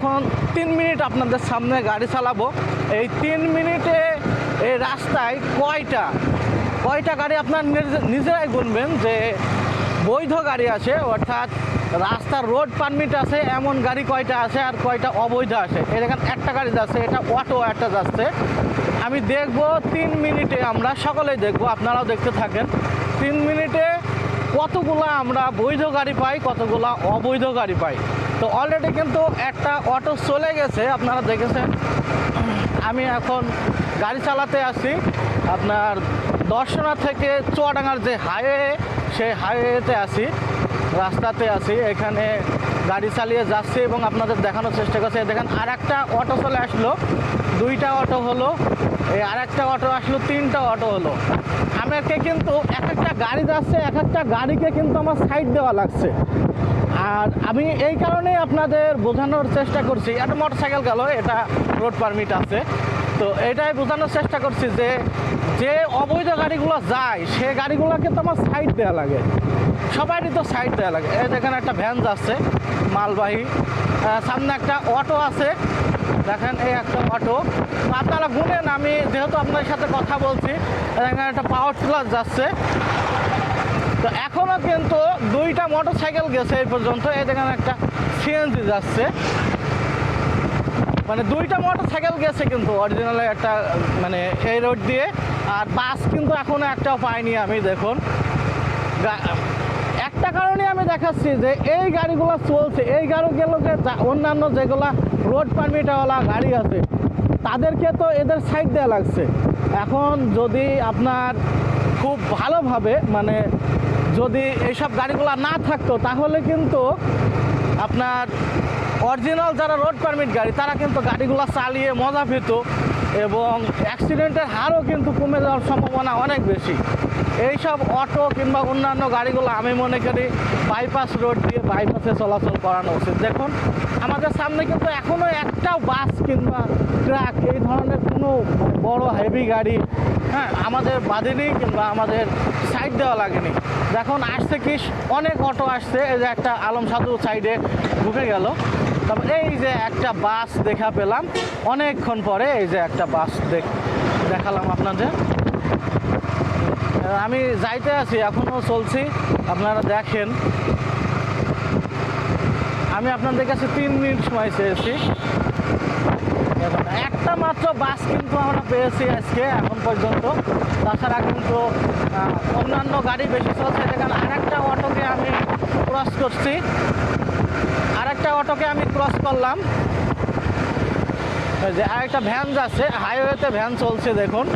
এখন 3 মিনিট আপনাদের সামনে গাড়ি চালাবো। এই 3 মিনিটে এই রাস্তায় কয়টা গাড়ি আপনার নিজেরাই গুনবেন যে বৈধ গাড়ি আছে, অর্থাৎ রাস্তার রোড পারমিট আছে এমন গাড়ি কয়টা আছে আর কয়টা অবৈধ আছে। এখানে একটা গাড়ি যাচ্ছে, এটা অটো একটা যাচ্ছে। আমি দেখব 3 মিনিটে, আমরা সকলেই দেখব, আপনারাও দেখতে থাকেন 3 মিনিটে কতগুলা আমরা বৈধ গাড়ি পাই, কতগুলা অবৈধ গাড়ি পাই। তো অলরেডি কিন্তু একটা অটো চলে গেছে, আপনারা দেখেছেন। আমি এখন গাড়ি চালাতে আসি আপনার দর্শনা থেকে চুয়াডাঙ্গার যে হাইওয়ে, সেই হাইওয়েতে আসি, রাস্তাতে আসি। এখানে গাড়ি চালিয়ে যাচ্ছি এবং আপনাদের দেখানোর চেষ্টা করছি। দেখেন আর একটা অটো চলে আসলো, 2টা অটো হলো, এই আর একটা অটো আসলো, 3টা অটো হলো। আমাকে কিন্তু এক একটা গাড়ি যাচ্ছে, এক একটা গাড়িকে কিন্তু আমার সাইড দেওয়া লাগছে। আর আমি এই কারণেই আপনাদের বোঝানোর চেষ্টা করছি, একটা মোটরসাইকেল গেল, এটা রোড পারমিট আছে, তো এটাই বোঝানোর চেষ্টা করছি যে যে অবৈধ গাড়িগুলো যায় সে গাড়িগুলোকে তো আমার সাইড দেওয়া লাগে, সবারই তো সাইড দেওয়া লাগে। এই দেখেন একটা ভ্যান যাচ্ছে মালবাহী, সামনে একটা অটো আছে, দেখেন এই একটা অটো। আপনারা গুনেন, আমি যেহেতু আপনার সাথে কথা বলছি। এখানে একটা পাওয়ার টিলার যাচ্ছে। তো এখনও কিন্তু 2টা মোটরসাইকেল গেছে এই পর্যন্ত। এই দেখেন একটা সিএনজি যাচ্ছে, মানে 2টা মোটরসাইকেল গেছে কিন্তু অরিজিনালে একটা, মানে এই রোড দিয়ে। আর বাস কিন্তু এখনও একটাও পাইনি আমি। দেখুন একটা কারণে আমি দেখাচ্ছি যে এই গাড়িগুলো চলছে, এই গাড়িগুলোকে অন্যান্য যেগুলো রোড পারমিটওয়ালা গাড়ি আছে তাদেরকে তো এদের সাইড দেওয়া লাগছে। এখন যদি আপনার খুব ভালোভাবে, মানে যদি এইসব গাড়িগুলো না থাকতো তাহলে কিন্তু আপনার অরিজিনাল যারা রোড পারমিট গাড়ি তারা কিন্তু গাড়িগুলো চালিয়ে মজা পেত এবং অ্যাক্সিডেন্টের হারও কিন্তু কমে যাওয়ার সম্ভাবনা অনেক বেশি। এইসব অটো কিংবা অন্যান্য গাড়িগুলো আমি মনে করি বাইপাস রোড দিয়ে বাইপাসে চলাচল করানো উচিত। দেখুন আমাদের সামনে কিন্তু এখনও একটাও বাস কিংবা ট্রাক এই ধরনের কোনো বড় হেভি গাড়ি আমাদের বাঁধেনি কিংবা আমাদের সাইড দেওয়া লাগেনি। দেখুন আসছে কি অনেক অটো আসছে, এই যে একটা আলম সাধু সাইডে ঢুকে গেল। তারপর এই যে একটা বাস দেখা পেলাম অনেকক্ষণ পরে, এই যে একটা বাস দেখালাম আপনাদের। আমি যাইতে আছি, এখনও চলছি, আপনারা দেখেন। আমি আপনাদের কাছে 3 মিনিট সময় চেয়েছি, একটা মাত্র বাস কিন্তু আমরা পেয়েছি আজকে এখন পর্যন্ত। তাছাড়া কিন্তু অন্যান্য গাড়ি বেশি চলছে। যেখানে আরেকটা অটোকে আমি ক্রস করছি, আরেকটা অটোকে আমি ক্রস করলাম। যে আরেকটা ভ্যান যাচ্ছে, হাইওয়েতে ভ্যান চলছে দেখুন।